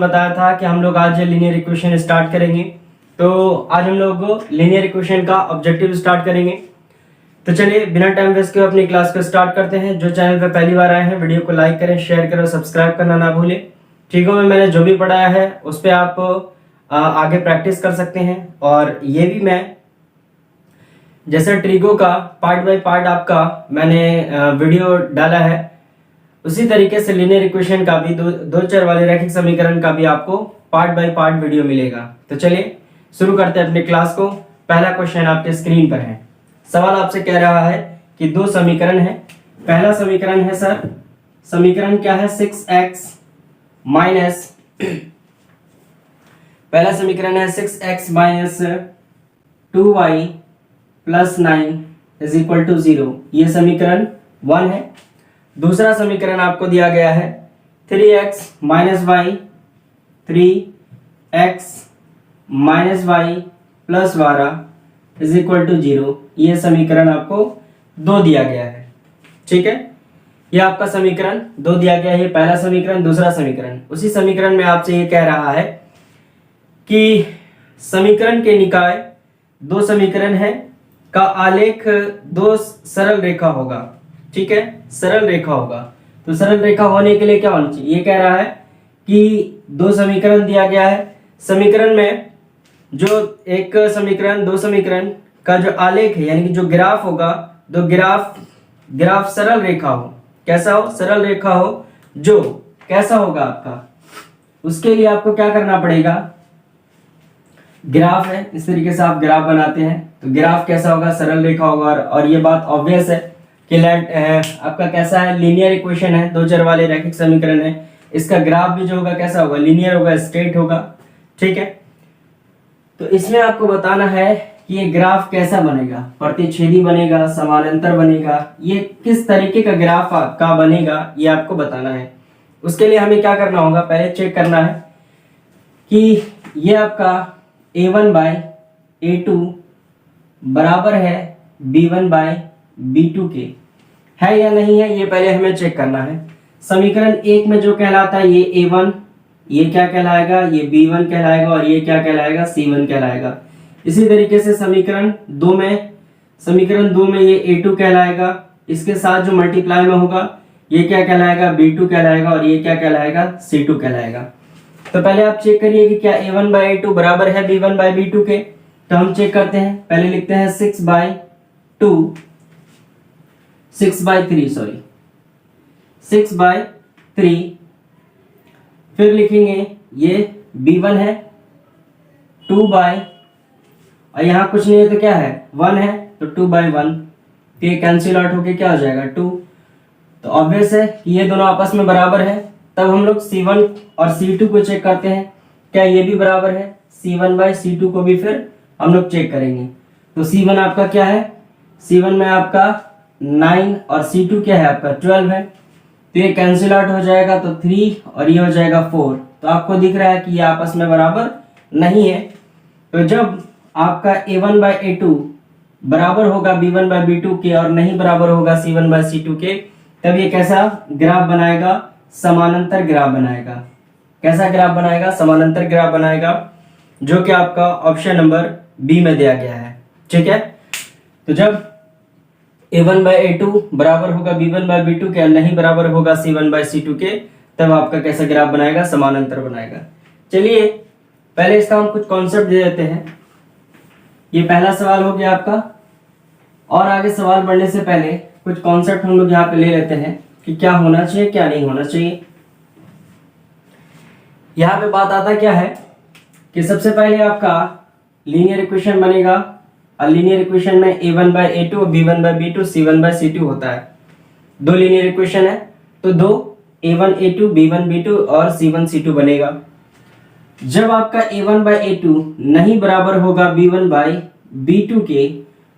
बताया था कि हम लोग आज लीनियर इक्वेशन स्टार्ट करेंगे। तो आज हम लोग लीनियर इक्वेशन का ऑब्जेक्टिव स्टार्ट करेंगे। तो चलिए बिना टाइम वेस्ट किए अपनी क्लास को स्टार्ट करते हैं। जो चैनल पर पहली बार आए हैं वीडियो को लाइक करें, शेयर करें, सब्सक्राइब करना ना भूलें। ठीक है, मैंने जो भी पढ़ाया है उस पर आप आगे प्रैक्टिस कर सकते हैं। और ये भी मैं जैसे ट्रिगो का पार्ट बाय पार्ट आपका मैंने वीडियो डाला है, उसी तरीके से लीनियर इक्वेशन का भी दो चर वाले रैखिक समीकरण का भी आपको पार्ट बाय पार्ट वीडियो मिलेगा। तो चलिए शुरू करते हैं अपनी क्लास को। पहला क्वेश्चन आपके स्क्रीन पर है। सवाल आपसे कह रहा है कि दो समीकरण है। पहला समीकरण है सर, समीकरण क्या है 6x माइनस पहला समीकरण है 6x minus 2y plus 9 is equal to 0। ये समीकरण 1 है। दूसरा समीकरण आपको दिया गया है 3x minus y 3x minus y plus 12 is equal to 0। ये समीकरण आपको 2 दिया गया है। ठीक है, ये आपका समीकरण 2 दिया गया है, पहला समीकरण। दूसरा समीकरण, उसी समीकरण में आपसे ये कह रहा है कि समीकरण के निकाय दो समीकरण है का आलेख दो सरल रेखा होगा। ठीक है, सरल रेखा होगा। तो सरल रेखा होने के लिए क्या होना चाहिए? ये कह रहा है कि दो समीकरण दिया गया है। समीकरण में जो एक समीकरण दो समीकरण का जो आलेख है यानी कि जो ग्राफ होगा, तो ग्राफ सरल रेखा हो। कैसा हो? सरल रेखा हो। जो कैसा होगा आपका, उसके लिए आपको क्या करना पड़ेगा? ग्राफ है, इस तरीके से आप ग्राफ बनाते हैं तो ग्राफ कैसा होगा? सरल रेखा होगा। और ये बात ऑब्वियस है कि आपका कैसा है? लीनियर इक्वेशन है, दो चर वाले रैखिक समीकरण है। इसका ग्राफ भी जो होगा कैसा होगा? लीनियर होगा, स्ट्रेट होगा। ठीक है, तो इसमें आपको बताना है कि ये ग्राफ कैसा बनेगा, प्रतिच्छेदी बनेगा, समानांतर बनेगा, ये किस तरीके का ग्राफ का बनेगा ये आपको बताना है। उसके लिए हमें क्या करना होगा? पहले चेक करना है कि ये आपका a1 बाय a2 बराबर है b1 बाय b2 के, है या नहीं है, ये पहले हमें चेक करना है। समीकरण 1 में जो कहलाता है ये a1, ये क्या कहलाएगा? ये b1 कहलाएगा। और ये क्या कहलाएगा? c1 कहलाएगा। इसी तरीके से समीकरण 2 में ये a2 कहलाएगा। इसके साथ जो मल्टीप्लाई में होगा ये क्या कहलाएगा? b2 कहलाएगा। और ये क्या कहलाएगा? c2 कहलाएगा। तो पहले आप चेक करिए कि क्या a1 बाय a2 बराबर है b1 बाय b2 के। तो हम चेक करते हैं। पहले लिखते हैं 6 बाय 3, फिर लिखेंगे ये b1 है 2 बाय, और यहाँ कुछ नहीं है तो क्या है? 1 है तो 2 बाय 1, ये कैंसिल आउट होके क्या हो जाएगा? 2। तो ऑब्वियस है कि ये दोनों आपस में बराबर है। तब हम लोग c1 और c2 को चेक करते हैं, क्या ये भी बराबर है? c1 बाय c2 को भी फिर हम लोग चेक करेंगे। तो c1 आपका क्या है? c1 में आपका 9 और c2 क्या है? आपका 12 है। तो ये कैंसिल आउट हो जाएगा तो 3 और ये हो जाएगा 4। तो आपको दिख रहा है कि ये आपस में बराबर नहीं है। तो जब आपका a1 बाय a2 बराबर होगा b1 बाय b2 के और नहीं बराबर होगा c1 बाय c2 के, तब ये कैसा ग्राफ बनाएगा? समानांतर ग्राफ बनाएगा। कैसा ग्राफ बनाएगा? समानांतर ग्राफ बनाएगा, जो कि आपका ऑप्शन नंबर बी में दिया गया है। ठीक है, तो जब a1 बाय a2 बराबर होगा b1 बाय b2 के, नहीं बराबर होगा c1 बाय c2 के, तब आपका कैसा ग्राफ बनाएगा? समानांतर बनाएगा। चलिए पहले इसका हम कुछ कॉन्सेप्ट दे देते हैं। ये पहला सवाल हो गया आपका। और आगे सवाल बढ़ने से पहले कुछ कॉन्सेप्ट हम लोग यहाँ पे ले लेते हैं कि क्या होना चाहिए, क्या नहीं होना चाहिए। यहाँ पे बात आता क्या है कि सबसे पहले आपका लीनियर इक्वेशन बनेगा। और लीनियर इक्वेशन में a1 bye a2 b1 bye b2 c1 bye c2 होता है। दो लीनियर इक्वेशन है तो दो a1 a2 b1 b2 और c1 c2 बनेगा। जब आपका a1 बाय a2 नहीं बराबर होगा b1 बाय b2 के,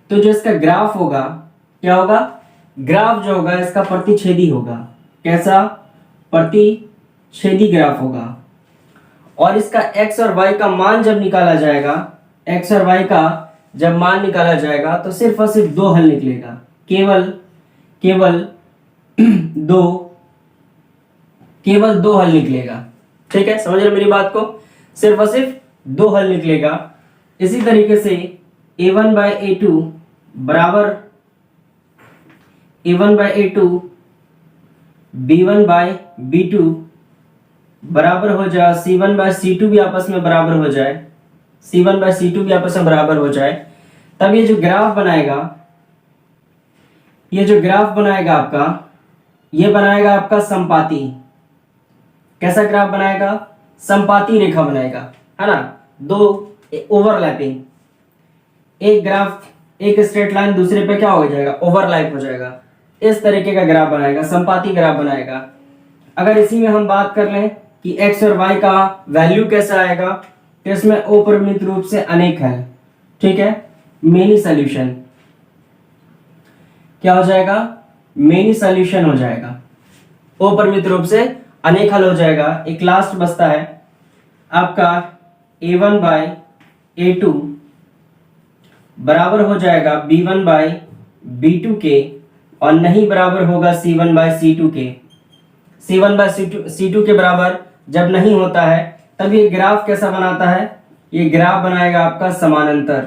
तो जो इसका ग्राफ होगा क्या होगा? ग्राफ जो होगा इसका प्रतिच्छेदी होगा। कैसा? प्रतिच्छेदी ग्राफ होगा। और इसका x और y का मान जब निकाला जाएगा, x और y का जब मान निकाला जाएगा तो सिर्फ और सिर्फ 2 हल निकलेगा। केवल 2 हल निकलेगा। ठीक है, समझ रहे मेरी बात को? सिर्फ और सिर्फ 2 हल निकलेगा। इसी तरीके से a1 बाय a2 बराबर a1 bye a2 b1 bye b2 बराबर हो जाए c1 बाय c2 भी आपस में बराबर हो जाए, c1 बाय c2 भी आपस में बराबर हो जाए, तब ये जो ग्राफ बनाएगा, ये जो ग्राफ बनाएगा आपका, ये बनाएगा आपका समपाती। कैसा ग्राफ बनाएगा? समपाती रेखा बनाएगा, है ना? 2 ओवरलैपिंग, एक ग्राफ, एक स्ट्रेट लाइन दूसरे पे क्या हो जाएगा? ओवरलैप हो जाएगा। इस तरीके का ग्राफ बनाएगा, समपाती ग्राफ बनाएगा। अगर इसी में हम बात कर लें कि x और y का वैल्यू कैसा आएगा, तो इसमें अपरिमित रूप से अनेक है, ठीक है? मेनी सॉल्यूशन क्या हो जाएगा? मेनी सॉल्यूशन हो जाएगा, अपरिमित रूप से अनेक हल हो जाएगा। एक लास्ट बचता है आपका a1 बाय a2 बराबर हो जाएगा b1 बाय b2 के, और नहीं बराबर होगा c1 बाय c2 के। c1 बाय c2 के बराबर जब नहीं होता है तब ये ग्राफ कैसा बनाता है? ये ग्राफ बनाएगा आपका समानांतर।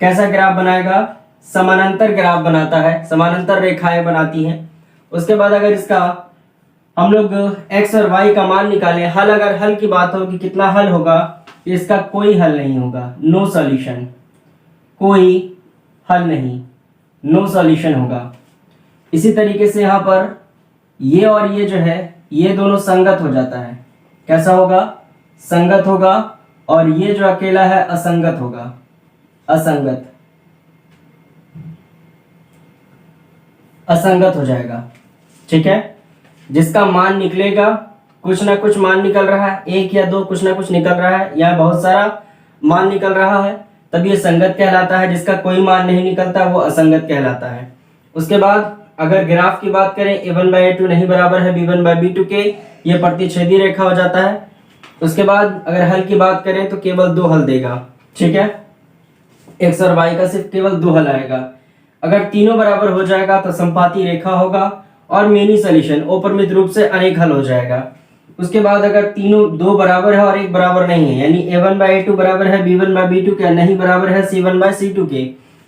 कैसा ग्राफ बनाएगा? समानांतर ग्राफ बनाता है, समानांतर रेखाएं बनाती हैं। उसके बाद अगर इसका हम लोग x और y का मान निकालें, हल, अगर हल की बात हो कि कितना हल होगा, इसका कोई हल नहीं होगा, नो सॉल्यूशन, कोई हल नहीं, नो सॉल्यूशन होगा। इसी तरीके से यहाँ पर ये और ये जो है, ये दोनों संगत हो जाता है। कैसा होगा? संगत होगा। और ये जो अकेला है असंगत होगा, असंगत, असंगत हो जाएगा, ठीक है? जिसका मान निकलेगा, कुछ ना कुछ मान निकल रहा है, 1 या 2 कुछ ना कुछ निकल रहा है, या बहुत सारा मान निकल रहा है, तब ये संगत कहलाता है। जिसका कोई मान नहीं निकलता वो असंगत कहलाता है। उसके बाद अगर ग्राफ की बात करें, a1 बाय a2 नहीं बराबर है b1 बाय b2 के, ये प्रतिच्छेदी रेखा हो जाता है। उसके बाद अगर हल की बात करें तो केवल 2 हल देगा, ठीक है? x और y का सिर्फ केवल 2 हल आएगा। अगर तीनों बराबर हो जाएगा तो संपाती रेखा होगा और मेनी सॉल्यूशन, अपरिमित रूप से अनेक हल हो जाएगा। उसके बाद अगर तीनों 2 बराबर है और 1 बराबर नहीं है, यानी a1 बाय a2 बराबर है b1 बाय b2 के, नहीं बराबर है c1 बाय c2 के,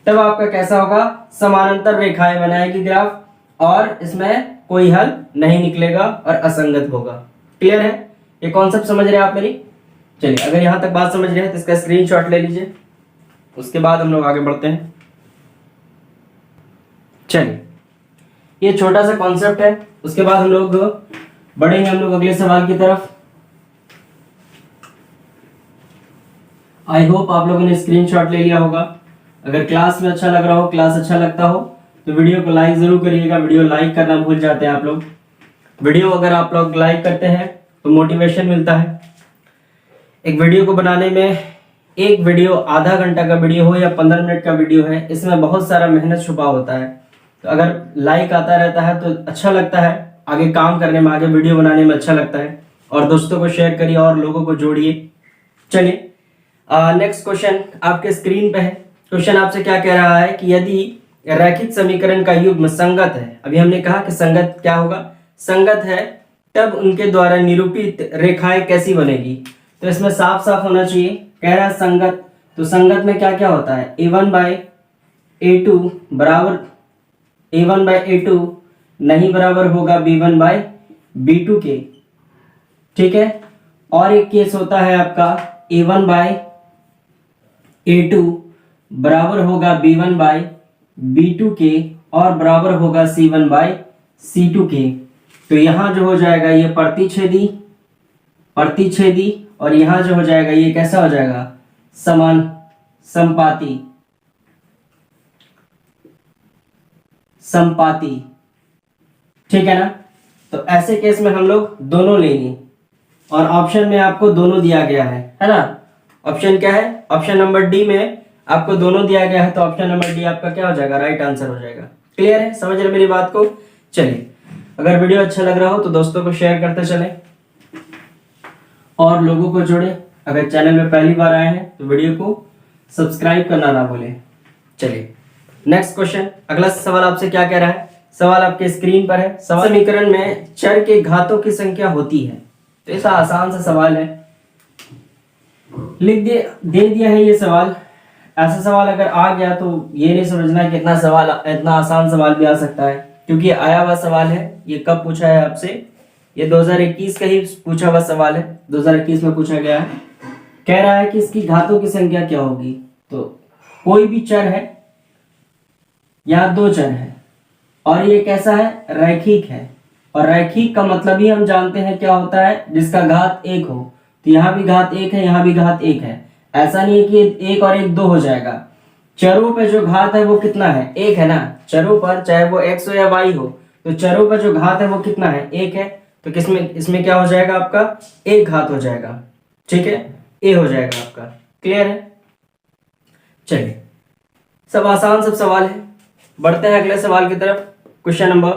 तब आपका कैसा होगा? समानांतर रेखाएं बनाएगी ग्राफ, और इसमें कोई हल नहीं निकलेगा और असंगत होगा। क्लियर है? ये कॉन्सेप्ट समझ रहे हैं आप मेरी? चलिए, अगर यहां तक बात समझ रहे हैं तो इसका स्क्रीनशॉट ले लीजिए, उसके बाद हम लोग आगे बढ़ते हैं। चलिए, ये छोटा सा कॉन्सेप्ट है, उसके बाद हम लोग बढ़ेंगे हम लोग अगले सवाल की तरफ। आई होप आप लोगों ने स्क्रीनशॉट ले लिया होगा। अगर क्लास में अच्छा लग रहा हो, क्लास अच्छा लगता हो, तो वीडियो को लाइक जरूर करिएगा। वीडियो लाइक करना भूल जाते हैं आप लोग। वीडियो अगर आप लोग लाइक करते हैं तो मोटिवेशन मिलता है। एक वीडियो को बनाने में, एक वीडियो आधा घंटा का वीडियो हो या 15 मिनट का वीडियो है, इसमें बहुत सारा मेहनत छुपा होता है। तो अगर लाइक आता रहता है तो अच्छा लगता है, आगे काम करने में, आगे वीडियो बनाने में अच्छा लगता है। और दोस्तों को शेयर करिए और लोगों को जोड़िए। चलिए, नेक्स्ट क्वेश्चन आपके स्क्रीन पे है। क्वेश्चन आपसे क्या कह रहा है कि यदि रैखिक समीकरण का युग्म संगत है, अभी हमने कहा कि संगत क्या होगा? संगत है, तब उनके द्वारा निरूपित रेखाएं कैसी बनेगी? तो इसमें साफ साफ होना चाहिए। कह रहा है संगत, तो संगत में क्या क्या होता है? a1 बाय a2 बराबर, a1 बाय a2 नहीं बराबर होगा b1 बाय b2 के, ठीक है? और एक केस होता है आपका a1 बाय a2 बराबर होगा b1 बाय b2 के, और बराबर होगा c1 बाय c2 के। तो यहां जो हो जाएगा ये प्रतिच्छेदी, प्रतिच्छेदी, और यहां जो हो जाएगा ये कैसा हो जाएगा? समान, संपाती, संपाती, ठीक है ना? तो ऐसे केस में हम लोग दोनों लेंगे, और ऑप्शन में आपको दोनों दिया गया है ना? ऑप्शन क्या है? ऑप्शन नंबर डी में आपको दोनों दिया गया है, तो ऑप्शन नंबर डी आपका क्या हो जाएगा? राइट आंसर हो जाएगा। क्लियर है? समझ रहे मेरी बात को? चलिए, अगर वीडियो अच्छा लग रहा हो तो दोस्तों को शेयर करते चले और लोगों को जोड़े। अगर चैनल में पहली बार आए हैं तो वीडियो को सब्सक्राइब करना ना भूलें। चलिए, नेक्स्ट क्वेश्चन, अगला सवाल आपसे क्या कह रहा है? सवाल आपके स्क्रीन पर है। सवाल, समीकरण में चर के घातों की संख्या होती है, तो ऐसा आसान सा सवाल है, लिख दे दिया है ये सवाल। ऐसा सवाल अगर आ गया तो ये नहीं समझना कि इतना आसान सवाल भी आ सकता है, क्योंकि आया हुआ सवाल है। ये कब पूछा है आपसे? ये 2021 का ही पूछा हुआ सवाल है, 2021 में पूछा गया है। कह रहा है कि इसकी घातों की संख्या क्या होगी। तो कोई भी चर है, यहाँ दो चर है और ये कैसा है? रैखिक है। और रैखिक का मतलब ही हम जानते हैं क्या होता है, जिसका घात एक हो। तो यहाँ भी घात एक है, यहाँ भी घात एक है। ऐसा नहीं है कि एक और एक दो हो जाएगा। चरों पे जो घात है वो कितना है? एक है ना। चरों पर चाहे वो x हो या y हो, तो चरों पर जो घात है वो कितना है? एक है। तो किसमें इसमें क्या हो जाएगा आपका? एक घात हो जाएगा। ठीक है, a हो जाएगा आपका। क्लियर है? चलिए, सब आसान सब सवाल है। बढ़ते हैं अगले सवाल की तरफ। क्वेश्चन नंबर,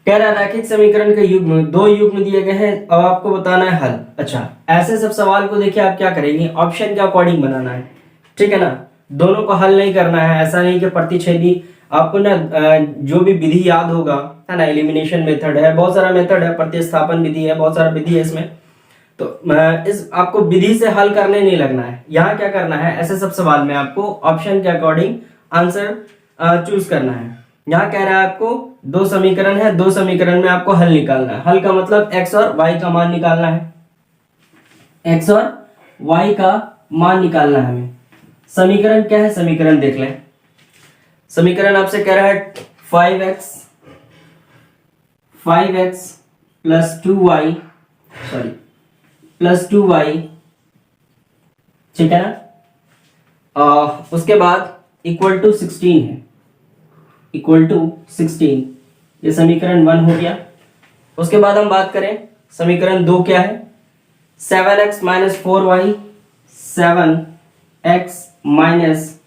कह रहा है रैखिक समीकरण के युग्म, दो युग्म दिए गए हैं, अब आपको बताना है हल। अच्छा, ऐसे सब सवाल को देखिए आप क्या करेंगे, ऑप्शन के अकॉर्डिंग बनाना है। ठीक है ना, दोनों को हल नहीं करना है। ऐसा नहीं कि प्रतिच्छेदी, आपको ना जो भी विधि याद होगा, है ना, एलिमिनेशन मेथड है, बहुत सारा मेथड है, प्रतिस्थापन विधि है, बहुत सारा विधि है इसमें। तो इस आपको विधि से हल करने नहीं लगना है। यहाँ क्या करना है, ऐसे सब सवाल में आपको ऑप्शन के अकॉर्डिंग आंसर चूज करना है। यहाँ कह रहा है आपको दो समीकरण है, दो समीकरण में आपको हल निकालना है। हल का मतलब x और y का मान निकालना है। x और y का मान निकालना है हमें। समीकरण क्या है, समीकरण देख लें। समीकरण आपसे कह रहा है 5x plus 2y, sorry plus 2y, ठीक है ना। उसके बाद इक्वल टू 16 है, इक्वल टू 16। ये समीकरण 1 हो गया। उसके बाद हम बात करें समीकरण 2 क्या है, 7x minus 4y, 7x minus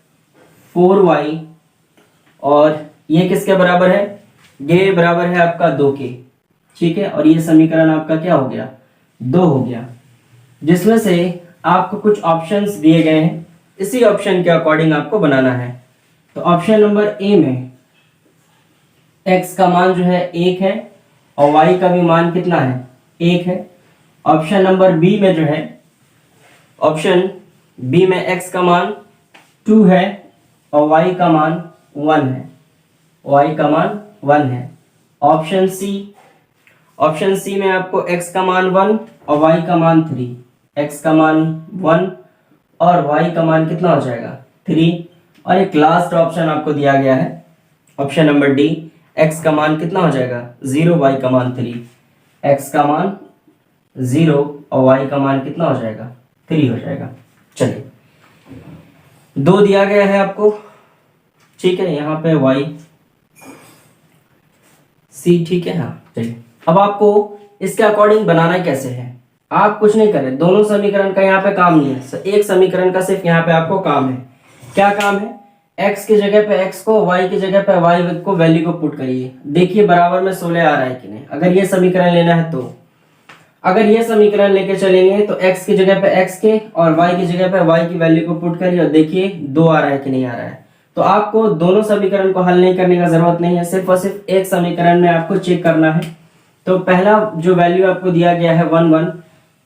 4y, और ये किसके बराबर है? ये बराबर है आपका 2 के। ठीक है, और ये समीकरण आपका क्या हो गया? 2 हो गया, जिसमें से आपको कुछ ऑप्शंस दिए गए हैं, इसी ऑप्शन के अकॉर्डिंग आपको बनाना है। तो ऑप्शन नंबर ए में x का मान जो है 1 है और y का भी मान कितना है? 1 है। ऑप्शन नंबर बी में जो है, ऑप्शन बी में x का मान 2 है और y का मान 1 है, y का मान 1 है। ऑप्शन सी में आपको x का मान 1 और y का मान 3, x का मान 1 और y का मान कितना हो जाएगा? 3। और एक लास्ट ऑप्शन आपको दिया गया है, ऑप्शन नंबर डी, x का मान कितना हो जाएगा? 0, y का मान 3। x का मान 0 और y का मान कितना हो जाएगा? 3 हो जाएगा। चलिए, 2 दिया गया है आपको, ठीक है, यहाँ पे y c, ठीक है। हाँ चलिए, अब आपको इसके अकॉर्डिंग बनाना कैसे है। आप कुछ नहीं करें, दोनों समीकरण का यहाँ पे काम नहीं है, एक समीकरण का सिर्फ यहाँ पे आपको काम है। क्या काम है? x की जगह पे x को, y की जगह पे y को वैल्यू को पुट करिए। देखिए बराबर में 16 आ रहा है कि नहीं। अगर ये समीकरण लेना है तो, अगर ये समीकरण लेके चलेंगे तो x की जगह पे x के और y की जगह पे y की वैल्यू को पुट करिए और देखिए 2 आ रहा है कि नहीं आ रहा है। तो आपको दोनों समीकरण को हल नहीं करने का जरूरत नहीं है, सिर्फ और सिर्फ एक समीकरण में आपको चेक करना है। तो पहला जो वैल्यू आपको दिया गया है 1 1,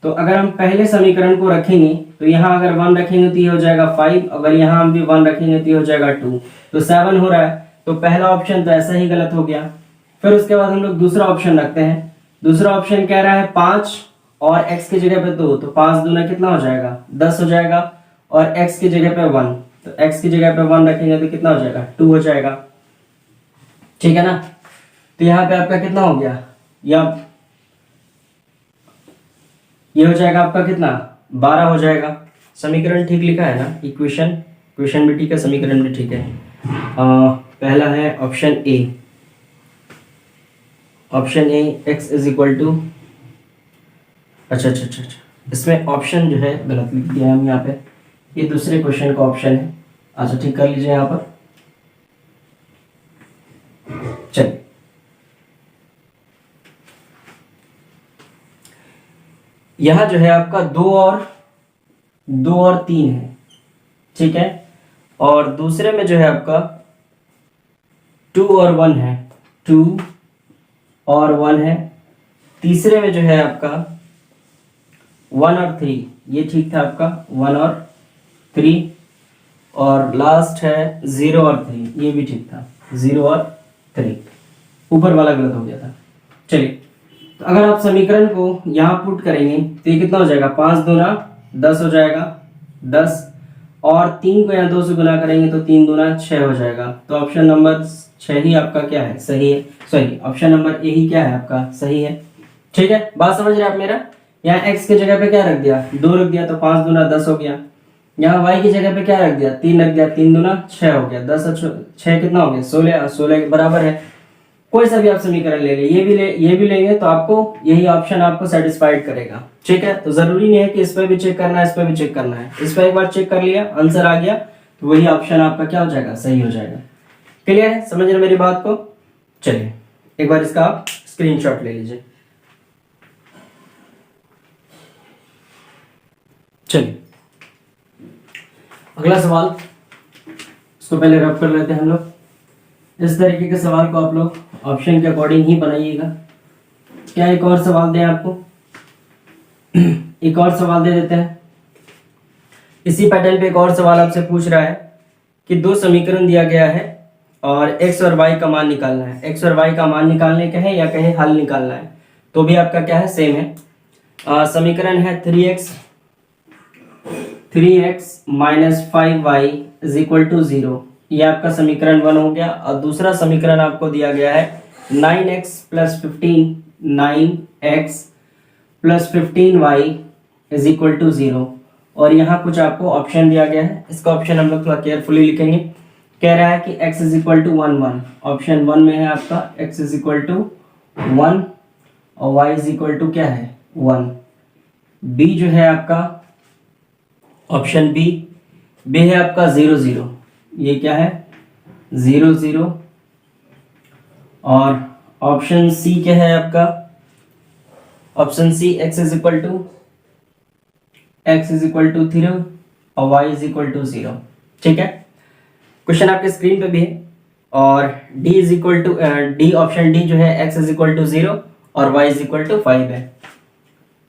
तो अगर हम पहले समीकरण को रखेंगे तो यहाँ अगर 1 रखेंगे तो ये हो जाएगा 5, अगर यहाँ हम भी 1 रखेंगे तो ये हो जाएगा 2, तो 7 हो रहा है। तो पहला ऑप्शन तो ऐसा ही गलत हो गया। फिर उसके बाद हम लोग दूसरा ऑप्शन रखते हैं। दूसरा ऑप्शन कह रहा है 5 और x की जगह पे 2, तो 5 दूना कितना हो जाएगा? 10 हो जाएगा, और x की जगह पे 1, तो x की जगह पे 1 रखेंगे तो कितना हो जाएगा? 2 हो जाएगा। ठीक है ना। तो यहाँ पे आपका कितना हो गया? ये हो जाएगा आपका कितना? 12 हो जाएगा। समीकरण ठीक लिखा है ना, इक्वेशन भी ठीक है, समीकरण भी ठीक है। पहला है option A, x is equal to, अच्छा, इसमें ऑप्शन जो है गलत लिख दिया है हम यहाँ पे, ये दूसरे क्वेश्चन का ऑप्शन है। अच्छा ठीक कर लीजिए यहाँ पर। चलिए, यह जो है आपका 2 और 3 है, ठीक है, और दूसरे में जो है आपका 2 और 1 है, 2 और 1 है, तीसरे में जो है आपका 1 और 3, ये ठीक था आपका 1 और 3, और लास्ट है 0 और 3, ये भी ठीक था 0 और 3, ऊपर वाला गलत हो गया था। चलिए, तो अगर आप समीकरण को यहाँ पुट करेंगे तो ये कितना हो जाएगा, 5 दूना 10 हो जाएगा 10, और 3 को यहाँ 2 से गुना करेंगे तो 3 दूना 6 हो जाएगा। तो ऑप्शन नंबर 6 ही आपका क्या है, सही है। सॉरी, ऑप्शन नंबर ए ही क्या है आपका, सही है। ठीक है, बात समझ रहे हैं आप मेरा। यहाँ x की जगह पे क्या रख दिया, 2 रख दिया, तो 5 दूना 10 हो गया। यहाँ y की जगह पे क्या रख दिया, 3 रख दिया, 3 दूना 6 हो गया, 10 और 6 कितना हो गया, 16, 16 के बराबर है। कोई सा भी आप समीकरण ले ले, ये भी लेंगे तो आपको यही ऑप्शन आपको सेटिस्फाइड करेगा। ठीक है, तो जरूरी नहीं है कि इस पर भी चेक करना है, इस पर भी चेक करना है। इस पर एक बार चेक कर लिया, आंसर आ गया तो वही ऑप्शन आपका क्या हो जाएगा, सही हो जाएगा। क्लियर है, समझ रहे मेरी बात को। चलिए, एक बार इसका आप स्क्रीनशॉट ले लीजिए। चलिए, अगला सवाल, इसको पहले रब कर लेते हैं हम लोग। इस तरीके के सवाल को आप लोग ऑप्शन के अकॉर्डिंग ही बनाइएगा। क्या एक और सवाल दें आपको, एक और सवाल दे देते हैं। इसी पैटर्न पे एक और सवाल आपसे पूछ रहा है कि 2 समीकरण दिया गया है और x और y का मान निकालना है। x और y का मान निकालने का है या कहीं हल निकालना है, तो भी आपका क्या है, सेम है। समीकरण है 3x minus 5y is equal to 0, ये आपका समीकरण 1 हो गया। और दूसरा समीकरण आपको दिया गया है 9x plus 15, 9x plus 15y is equal to 0, और यहाँ कुछ आपको ऑप्शन दिया गया है। इसका ऑप्शन हम लोग थोड़ा केयरफुली लिखेंगे। कह रहा है कि x is equal to 1 1, option 1 में है आपका x इज इक्वल टू 1 और y इज इक्वल टू क्या है, 1। b जो है आपका ऑप्शन बी है आपका 0 0, ये क्या है 0 0, और ऑप्शन सी क्या है आपका, option C x is equal to 0 और y इज इक्वल टू 0। ठीक है, क्वेश्चन आपके स्क्रीन पे भी है। और d is equal to D, option D जो है x इज इक्वल टू 0 और y इज इक्वल टू 5 है।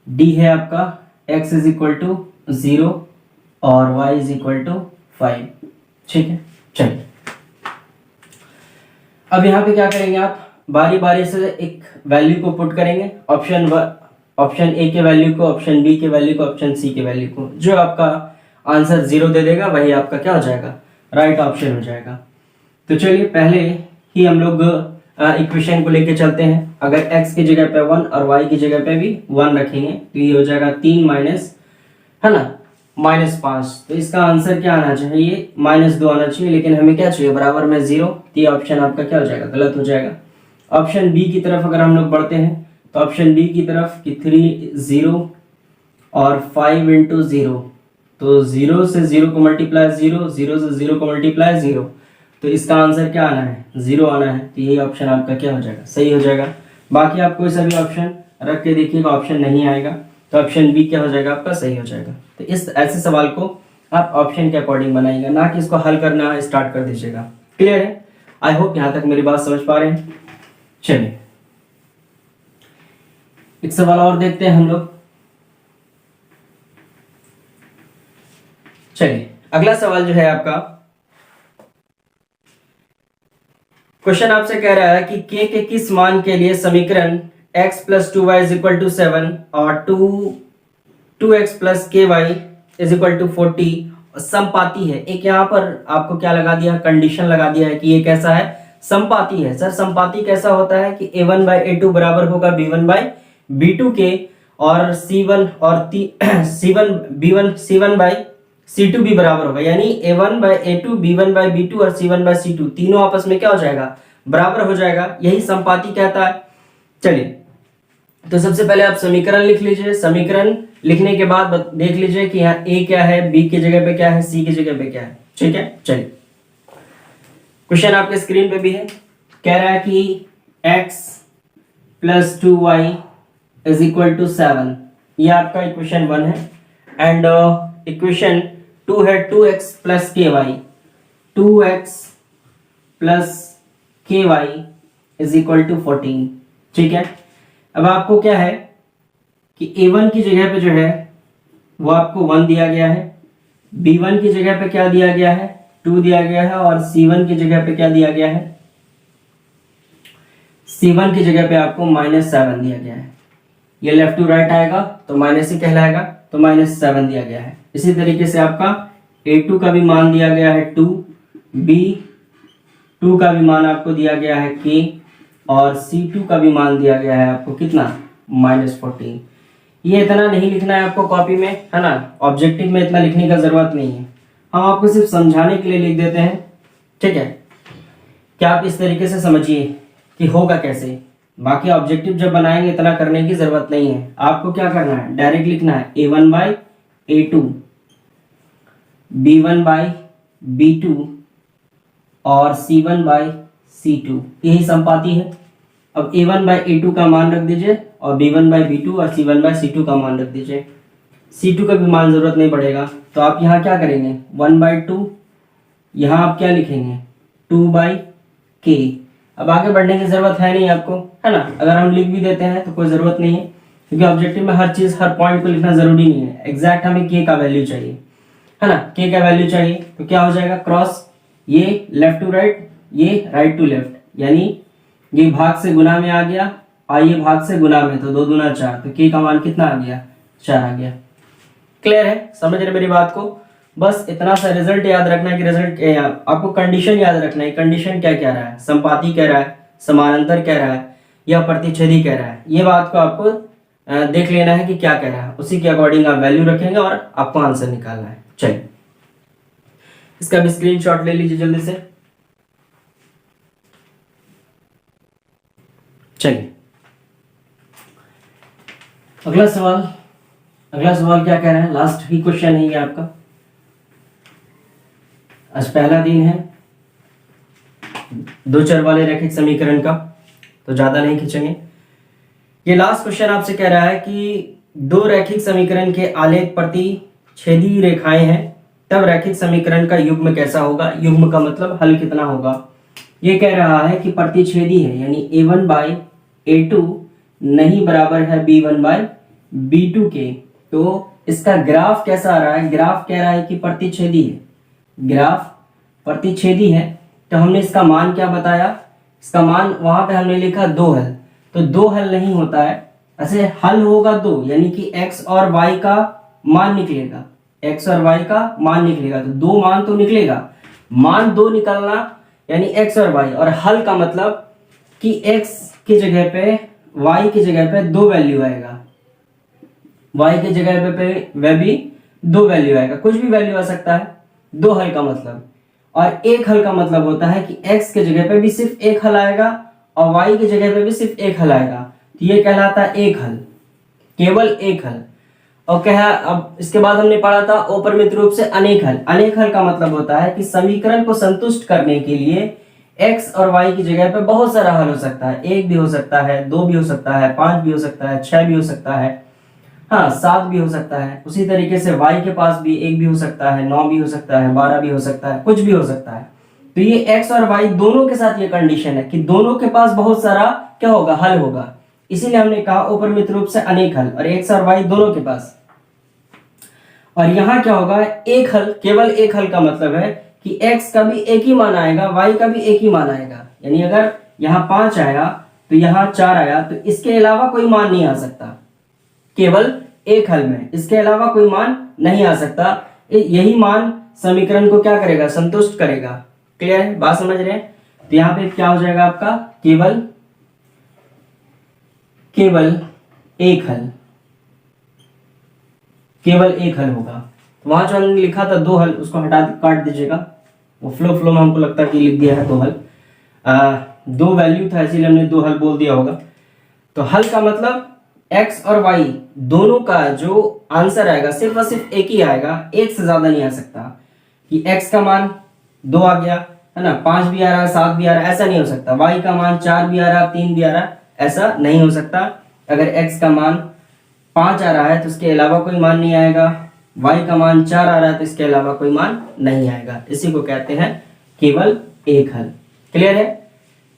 d है आपका x इज इक्वल टू 0 और y इज इक्वल टू 5। ठीक है, चलिए अब यहाँ पे क्या करेंगे आप, बारी बारी से एक वैल्यू को पुट करेंगे, ऑप्शन ए के वैल्यू को, ऑप्शन बी के वैल्यू को, ऑप्शन सी के वैल्यू को। जो आपका आंसर 0 दे देगा वही आपका क्या हो जाएगा, राइट ऑप्शन हो जाएगा। तो चलिए पहले ही हम लोग इक्वेशन को लेके चलते हैं। अगर x की जगह पे 1 और y की जगह पे भी 1 रखेंगे तो ये हो जाएगा 3 माइनस, है ना, -5। तो इसका आंसर क्या आना चाहिए, -2 आना चाहिए, लेकिन हमें क्या चाहिए, बराबर में 0। तो ये ऑप्शन आपका क्या हो जाएगा, गलत हो जाएगा। ऑप्शन बी की तरफ अगर हम लोग बढ़ते हैं तो ऑप्शन बी की तरफ कि 3 0 और 5 इंटू 0, तो 0 से 0 को मल्टीप्लाई 0, 0 से 0 को मल्टीप्लाई 0, तो इसका आंसर क्या आना है, 0 आना है। तो यही ऑप्शन आपका क्या हो जाएगा, सही हो जाएगा। बाकी आप कोई सा भी ऑप्शन रख के देखिएगा, ऑप्शन नहीं आएगा तो ऑप्शन बी क्या हो जाएगा आपका, सही हो जाएगा। तो इस ऐसे सवाल को आप ऑप्शन के अकॉर्डिंग बनाइएगा, ना कि इसको हल करना स्टार्ट कर दीजिएगा। क्लियर है, आई होप यहाँ तक मेरी बात समझ पा रहे हैं। चलिए एक सवाल और देखते हैं हम लोग। चलिए अगला सवाल जो है आपका, क्वेश्चन आपसे कह रहा है कि k के किस मान के लिए समीकरण x plus 2y is equal to 7 और 2x plus ky is equal to 40 समपाती है। एक यहाँ पर आपको क्या लगा दिया, कंडीशन लगा दिया है कि ये कैसा है, समपाती है। सर समपाती कैसा होता है कि a1 बाई a2 बराबर होगा b1 बाई b2 के, और c1 और c1 बाई c2 भी बराबर होगा, यानी a1 by a2, b1 by b2 और c1 बाई c2 तीनों आपस में क्या हो जाएगा, बराबर हो जाएगा। यही समपाती कहता है। चलिए तो सबसे पहले आप समीकरण लिख लीजिए। समीकरण लिखने के बाद देख लीजिए कि यहाँ a क्या है, b की जगह पे क्या है, c की जगह पे क्या है। ठीक है, चलिए क्वेश्चन आपके स्क्रीन पे भी है। कह रहा है कि x plus 2y is equal to 7, ये आपका इक्वेशन 1 है। एंड इक्वेशन 2 है 2x plus ky, 2x plus ky is equal to 14। ठीक है, अब आपको क्या है कि a1 की जगह पे जो है वो आपको 1 दिया गया है, b1 की जगह पे क्या दिया गया है 2 दिया गया है, और c1 की जगह पे क्या दिया गया है, c1 की जगह पे आपको -7 दिया गया है। ये लेफ्ट टू राइट आएगा तो माइनस ही कहलाएगा, तो -7 दिया गया है। इसी तरीके से आपका a2 का भी मान दिया गया है 2, b2 का भी मान आपको दिया गया है k, और c2 का भी मान दिया गया है आपको कितना -14। ये इतना नहीं लिखना है आपको कॉपी में, है ना, ऑब्जेक्टिव में इतना लिखने का जरूरत नहीं है, हम आपको सिर्फ समझाने के लिए लिख देते हैं, ठीक है। क्या आप इस तरीके से समझिए कि होगा कैसे, बाकी ऑब्जेक्टिव जब बनाएंगे इतना करने की जरूरत नहीं है। आपको क्या करना है, डायरेक्ट लिखना है a1/a2, b1/b2 और c1/c2, यही संपाती है। अब a1/a2 का मान रख दीजिए और b1/b2 और c1/c2 का मान रख दीजिए। c2 का भी मान जरूरत नहीं पड़ेगा, तो आप यहाँ क्या करेंगे 1/2, यहाँ आप क्या लिखेंगे 2/k। अब आगे बढ़ने की जरूरत है नहीं आपको, है ना, अगर हम लिख भी देते हैं तो कोई जरूरत नहीं है, क्योंकि ऑब्जेक्टिव में हर चीज हर पॉइंट को लिखना जरूरी नहीं है। एग्जैक्ट हमें k का वैल्यू चाहिए, है ना, k का वैल्यू चाहिए, तो क्या हो जाएगा क्रॉस, ये लेफ्ट टू राइट, ये राइट टू लेफ्ट, यानी ये भाग से गुना में आ गया और ये भाग से गुना में, तो 2 दूना 4, तो k का मान कितना आ गया 4 आ गया। क्लियर है, समझ रहे मेरी बात को। बस इतना सा रिजल्ट याद रखना है कि रिजल्ट आपको कंडीशन याद रखना है, कंडीशन क्या कह रहा है, संपाती कह रहा है, समानांतर कह रहा है या प्रतिच्छेदी कह रहा है, ये बात को आपको देख लेना है कि क्या कह रहा है, उसी के अकॉर्डिंग आप वैल्यू रखेंगे और आपको आंसर निकालना है। चलिए इसका भी स्क्रीनशॉट ले लीजिए जल्दी से। चलिए अगला सवाल क्या कह रहा है, लास्ट ही क्वेश्चन है ये आपका। आज पहला दिन है 2 चर वाले रैखिक समीकरण का, तो ज्यादा नहीं खींचेंगे। ये लास्ट क्वेश्चन आपसे कह रहा है कि 2 रैखिक समीकरण के आलेख प्रतिच्छेदी रेखाएं हैं, तब रैखिक समीकरण का युग्म कैसा होगा। युग्म का मतलब हल कितना होगा। ये कह रहा है कि प्रतिच्छेदी है, यानी a1/a2 नहीं बराबर है b1/b2 के, तो इसका ग्राफ कैसा आ रहा है। ग्राफ कह रहा है कि प्रतिच्छेदी है, ग्राफ प्रतिच्छेदी है, तो हमने इसका मान क्या बताया, इसका मान वहां पे हमने लिखा 2 हल, तो 2 हल नहीं होता है, ऐसे हल होगा 2, यानी कि x और y का मान निकलेगा, x और y का मान निकलेगा, तो 2 मान तो निकलेगा, मान 2 निकलना यानी x और y, और हल का मतलब कि x की जगह पे y की जगह पे 2 वैल्यू आएगा, y की जगह पे वह भी 2 वैल्यू आएगा, कुछ भी वैल्यू आ सकता है। 2 हल का मतलब, और 1 हल का मतलब होता है कि x के जगह पे भी सिर्फ 1 हल आएगा और y की जगह पे भी सिर्फ 1 हल आएगा, तो ये कहलाता है 1 हल, केवल 1 हल। और क्या है, अब इसके बाद हमने पढ़ा था अपरिमित रूप से अनेक हल। अनेक हल का मतलब होता है कि समीकरण को संतुष्ट करने के लिए x और y की जगह पे बहुत सारा हल हो सकता है, 1 भी हो सकता है, 2 भी हो सकता है, 5 भी हो सकता है, 6 भी हो सकता है, हाँ 7 भी हो सकता है। उसी तरीके से y के पास भी 1 भी हो सकता है, 9 भी हो सकता है, 12 भी हो सकता है, कुछ भी हो सकता है। तो ये x और y दोनों के साथ ये कंडीशन है कि दोनों के पास बहुत सारा क्या होगा, हल होगा, इसीलिए हमने कहा अपरिमित रूप से अनेक हल, और x और y दोनों के पास। और यहाँ क्या होगा, 1 हल, केवल 1 हल का मतलब है कि x का भी एक ही मान आएगा, y का भी एक ही मान आएगा, यानी अगर यहाँ 5 आया तो यहाँ 4 आया, तो इसके अलावा कोई मान नहीं आ सकता, केवल 1 हल में इसके अलावा कोई मान नहीं आ सकता। यही मान समीकरण को क्या करेगा, संतुष्ट करेगा। क्लियर है, बात समझ रहे हैं। तो यहाँ पे क्या हो जाएगा आपका, केवल 1 हल, केवल 1 हल होगा। तो वहां जो हमने लिखा था 2 हल, उसको हटा काट दीजिएगा, वो फ्लो में हमको लगता है कि लिख दिया है 2 हल, 2 वैल्यू था इसीलिए हमने 2 हल बोल दिया होगा। तो हल का मतलब x और y दोनों का जो आंसर आएगा सिर्फ और सिर्फ एक ही आएगा, एक से ज्यादा नहीं आ सकता कि x का मान 2 आ गया, है ना, 5 भी आ रहा है, 7 भी आ रहा है, ऐसा नहीं हो सकता। y का मान 4 भी आ रहा है, 3 भी आ रहा है, ऐसा नहीं हो सकता। अगर x का मान 5 आ रहा है तो इसके अलावा कोई मान नहीं आएगा, y का मान 4 आ रहा है तो इसके अलावा कोई मान नहीं आएगा, इसी को कहते हैं केवल 1 हल। क्लियर है।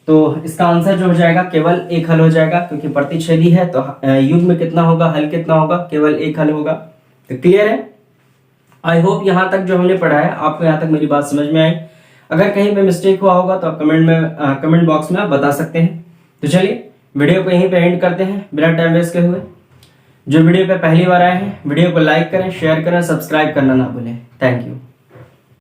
तो इसका आंसर जो हो जाएगा केवल एक हल हो जाएगा, क्योंकि प्रतिच्छेदी है तो युग्म कितना होगा, हल कितना होगा, केवल एक हल होगा। तो क्लियर है। आई होप यहाँ तक जो हमने पढ़ा है आपको यहाँ तक मेरी बात समझ में आई। अगर कहीं पे मिस्टेक हुआ होगा तो आप कमेंट बॉक्स में आप बता सकते हैं। तो चलिए वीडियो को यहीं पे एंड करते हैं बिना टाइम वेस्ट के हुए। जो वीडियो पे पहली बार आए हैं वीडियो को लाइक करें, शेयर करें, सब्सक्राइब करना ना भूलें। Thank you.